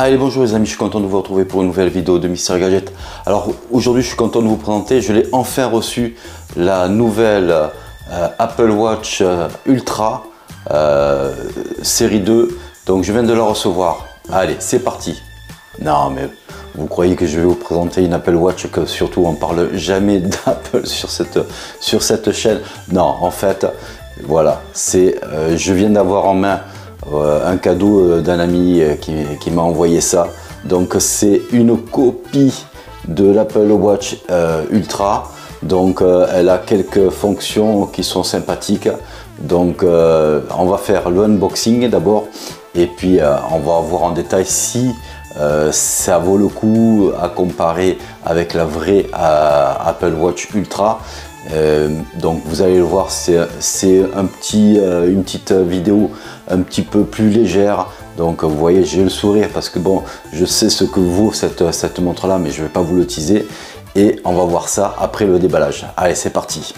Allez, bonjour les amis, je suis content de vous retrouver pour une nouvelle vidéo de Mister Gadget. Alors aujourd'hui je suis content de vous présenter, je l'ai enfin reçu, la nouvelle Apple Watch Ultra série 2. Donc je viens de la recevoir. Allez, c'est parti. Non mais vous croyez que je vais vous présenter une Apple Watch, que surtout on parle jamais d'Apple sur cette chaîne? Non, en fait voilà, je viens d'avoir en main un cadeau d'un ami qui m'a envoyé ça. Donc c'est une copie de l'Apple Watch Ultra. Donc elle a quelques fonctions qui sont sympathiques. Donc on va faire le unboxing d'abord et puis on va voir en détail si ça vaut le coup à comparer avec la vraie Apple Watch Ultra. Donc vous allez le voir, c'est une petite vidéo un petit peu plus légère. Donc vous voyez, j'ai le sourire parce que bon, je sais ce que vaut cette montre là, mais je vais pas vous le teaser. Et on va voir ça après le déballage. Allez, c'est parti.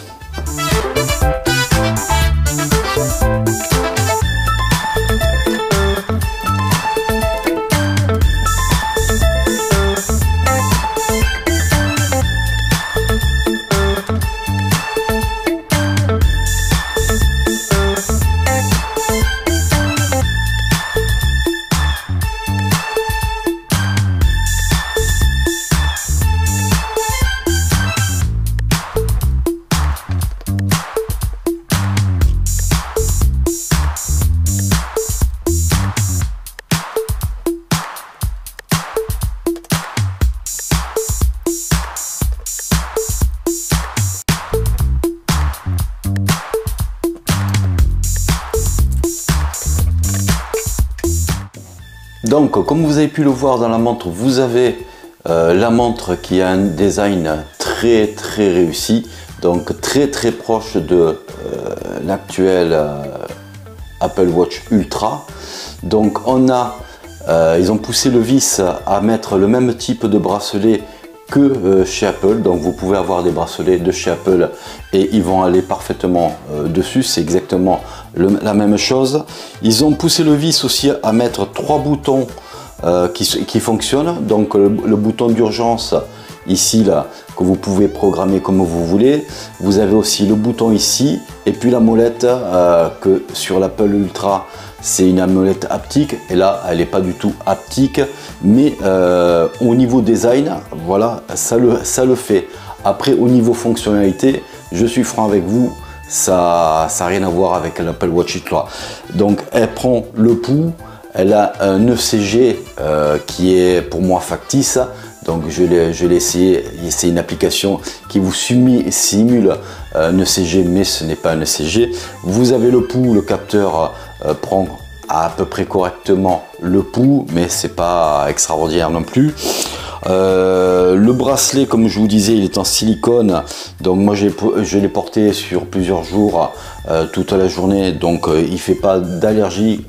Donc, comme vous avez pu le voir dans la montre, vous avez la montre qui a un design très réussi, donc très proche de l'actuel Apple Watch Ultra. Donc ils ont poussé le vis à mettre le même type de bracelet que chez Apple. Donc vous pouvez avoir des bracelets de chez Apple et ils vont aller parfaitement dessus, c'est exactement la même chose. Ils ont poussé le vis aussi à mettre 3 boutons qui fonctionnent. Donc le bouton d'urgence ici là, que vous pouvez programmer comme vous voulez. Vous avez aussi le bouton ici et puis la molette que sur l'Apple Ultra c'est une molette haptique, et là elle n'est pas du tout haptique, mais au niveau design, voilà, ça le fait. Après au niveau fonctionnalité, je suis franc avec vous, ça n'a rien à voir avec l'Apple Watch Ultra. Donc elle prend le pouls, elle a un ECG qui est pour moi factice. Donc je l'ai essayé, c'est une application qui vous simule un ECG, mais ce n'est pas un ECG. Vous avez le pouls, le capteur prend à peu près correctement le pouls, mais c'est pas extraordinaire non plus. Le bracelet, comme je vous disais, il est en silicone. Donc moi je l'ai porté sur plusieurs jours, toute la journée, donc il fait pas d'allergie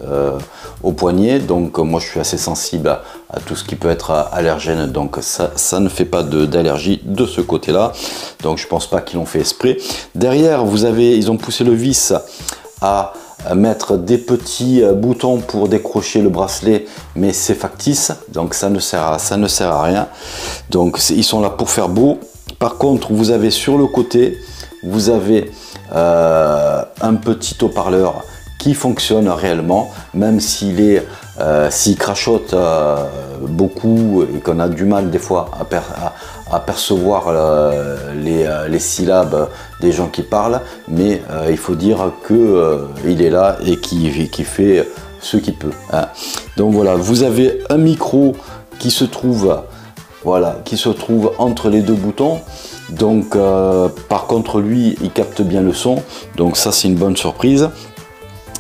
au poignet. Donc moi je suis assez sensible à tout ce qui peut être allergène, donc ça ne fait pas d'allergie de ce côté là. Donc je pense pas qu'ils l'ont fait exprès. Derrière ils ont poussé le vis à mettre des petits boutons pour décrocher le bracelet, mais c'est factice, donc ça ne sert à rien. Donc ils sont là pour faire beau. Par contre, vous avez sur le côté, vous avez un petit haut-parleur qui fonctionne réellement, même s'il crachote beaucoup et qu'on a du mal des fois à percevoir les syllabes des gens qui parlent, mais il faut dire que il est là et qui fait ce qu'il peut, hein. Donc voilà, vous avez un micro qui se trouve entre les deux boutons. Donc par contre lui il capte bien le son, donc ça c'est une bonne surprise.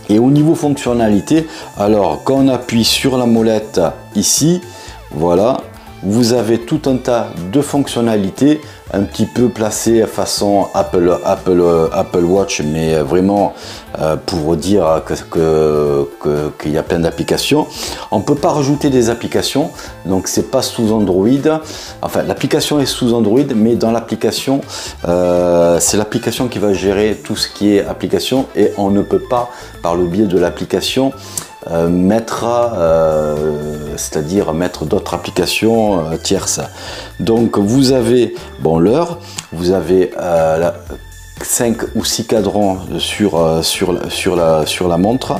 Et au niveau fonctionnalité, alors quand on appuie sur la molette ici, voilà, vous avez tout un tas de fonctionnalités un petit peu placées façon Apple Watch, mais vraiment pour dire qu'il y a plein d'applications. On ne peut pas rajouter des applications, donc c'est pas sous Android. Enfin, l'application est sous Android, mais dans l'application, c'est l'application qui va gérer tout ce qui est application, et on ne peut pas, par le biais de l'application, c'est-à-dire mettre d'autres applications tierces. Donc vous avez bon, l'heure, vous avez 5 ou 6 cadrans sur la montre,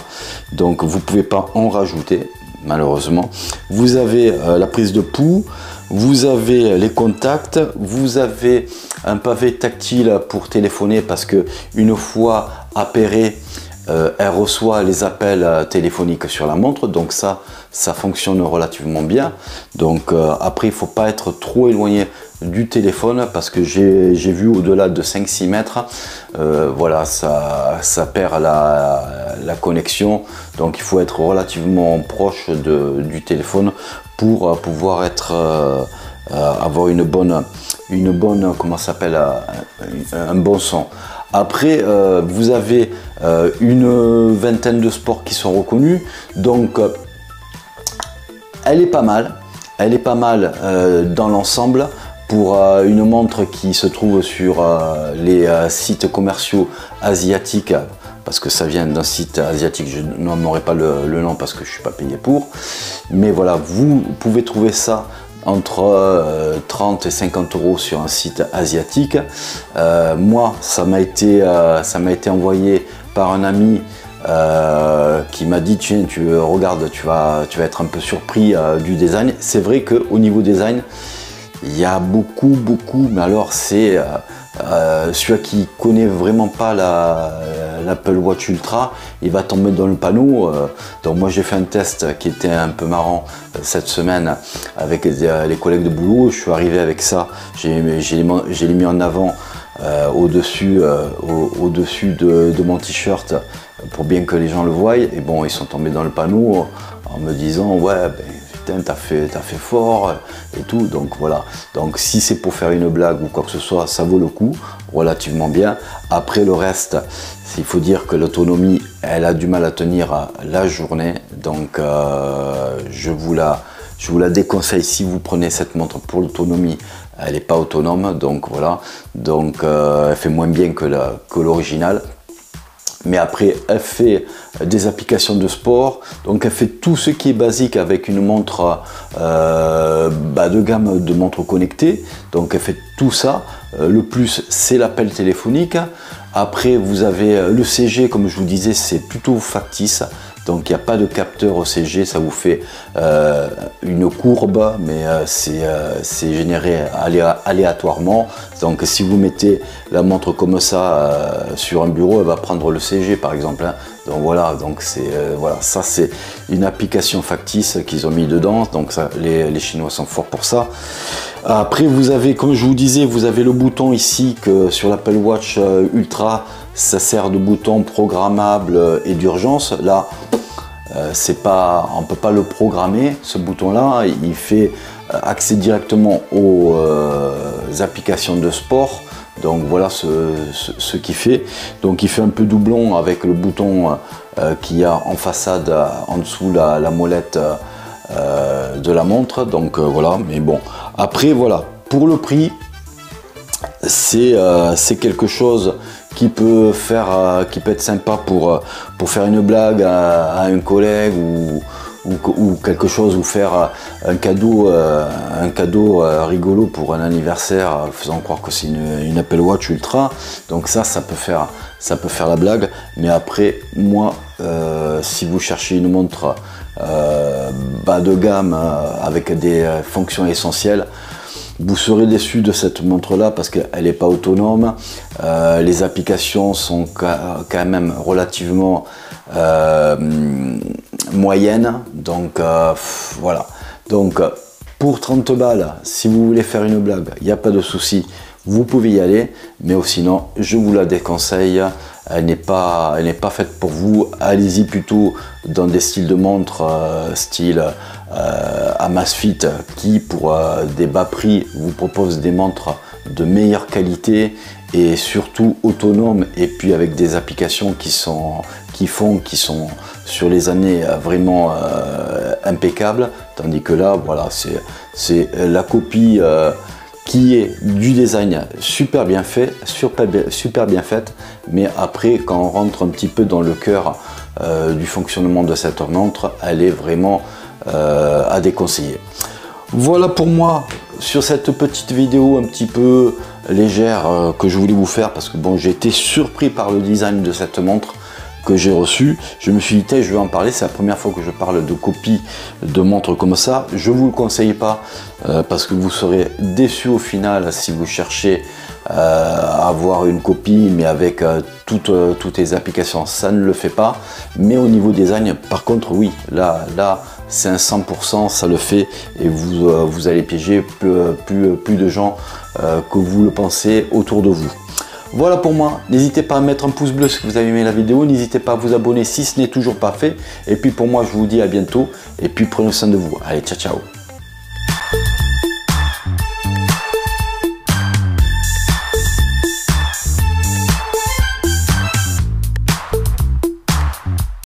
donc vous ne pouvez pas en rajouter malheureusement. Vous avez la prise de pouls, vous avez les contacts, vous avez un pavé tactile pour téléphoner parce que une fois appairée, elle reçoit les appels téléphoniques sur la montre, donc ça fonctionne relativement bien. Donc après, il ne faut pas être trop éloigné du téléphone parce que j'ai vu au-delà de 5-6 mètres, voilà, ça perd la connexion. Donc il faut être relativement proche du téléphone pour pouvoir avoir une bonne comment ça s'appelle, un bon son. Après, vous avez une vingtaine de sports qui sont reconnus, donc elle est pas mal dans l'ensemble pour une montre qui se trouve sur les sites commerciaux asiatiques, parce que ça vient d'un site asiatique, je n'aurai pas le nom parce que je ne suis pas payé pour, mais voilà, vous pouvez trouver ça entre 30 et 50 € sur un site asiatique. Moi, ça m'a été envoyé par un ami qui m'a dit tiens, regarde, tu vas être un peu surpris du design. C'est vrai qu'au niveau design, il y a beaucoup, mais alors c'est celui qui connaît vraiment pas l'Apple Watch Ultra, il va tomber dans le panneau. Donc moi j'ai fait un test qui était un peu marrant cette semaine avec les collègues de boulot. Je suis arrivé avec ça, j'ai mis en avant au-dessus de mon t-shirt pour bien que les gens le voient. Et bon, ils sont tombés dans le panneau en me disant ouais, ben, t'as fait fort et tout. Donc voilà, donc si c'est pour faire une blague ou quoi que ce soit, ça vaut le coup relativement bien. Après le reste, il faut dire que l'autonomie, elle a du mal à tenir la journée, donc je vous la déconseille. Si vous prenez cette montre pour l'autonomie, elle n'est pas autonome, donc voilà, donc elle fait moins bien que l'original. Mais après, elle fait des applications de sport, donc elle fait tout ce qui est basique avec une montre de gamme de montres connectées. Donc elle fait tout ça. Le plus, c'est l'appel téléphonique. Après, vous avez le CG, comme je vous disais, c'est plutôt factice. Donc il n'y a pas de capteur au CG, ça vous fait une courbe, mais c'est généré aléatoirement. Donc si vous mettez la montre comme ça sur un bureau, elle va prendre le CG par exemple, hein. Donc voilà, donc voilà, ça c'est une application factice qu'ils ont mis dedans. Donc ça, les Chinois sont forts pour ça. Après vous avez, comme je vous disais, vous avez le bouton ici que sur l'Apple Watch Ultra, ça sert de bouton programmable et d'urgence. Là, on ne peut pas le programmer, ce bouton-là. Il fait accès directement aux applications de sport. Donc voilà ce qu'il fait. Donc il fait un peu doublon avec le bouton qu'il y a en façade, en dessous la molette de la montre. Donc voilà, mais bon. Après voilà, pour le prix, c'est quelque chose qui peut être sympa pour faire une blague à un collègue ou quelque chose, ou faire un cadeau rigolo pour un anniversaire, faisant croire que c'est une Apple Watch Ultra. Donc ça peut faire la blague. Mais après, moi, si vous cherchez une montre bas de gamme avec des fonctions essentielles, vous serez déçu de cette montre là parce qu'elle n'est pas autonome. Les applications sont quand même relativement moyennes, donc voilà. Donc pour 30 balles, si vous voulez faire une blague, il n'y a pas de souci, vous pouvez y aller, mais sinon je vous la déconseille. Elle n'est pas faite pour vous. Allez-y plutôt dans des styles de montres style Amazfit, qui pour des bas prix vous propose des montres de meilleure qualité et surtout autonomes, et puis avec des applications qui sont sur les années vraiment impeccables. Tandis que là, voilà, c'est la copie qui est du design super bien fait, super bien faite, mais après quand on rentre un petit peu dans le cœur du fonctionnement de cette montre, elle est vraiment à déconseiller. Voilà pour moi sur cette petite vidéo un petit peu légère que je voulais vous faire, parce que bon, j'ai été surpris par le design de cette montre que j'ai reçu. Je me suis dit, je vais en parler, c'est la première fois que je parle de copie de montres comme ça. Je ne vous le conseille pas parce que vous serez déçu au final si vous cherchez à avoir une copie mais avec toutes les applications, ça ne le fait pas. Mais au niveau design, par contre, oui, là c'est un 100%, ça le fait, et vous allez piéger plus de gens que vous le pensez autour de vous. Voilà pour moi, n'hésitez pas à mettre un pouce bleu si vous avez aimé la vidéo, n'hésitez pas à vous abonner si ce n'est toujours pas fait, et puis pour moi je vous dis à bientôt, et puis prenez soin de vous. Allez, ciao ciao.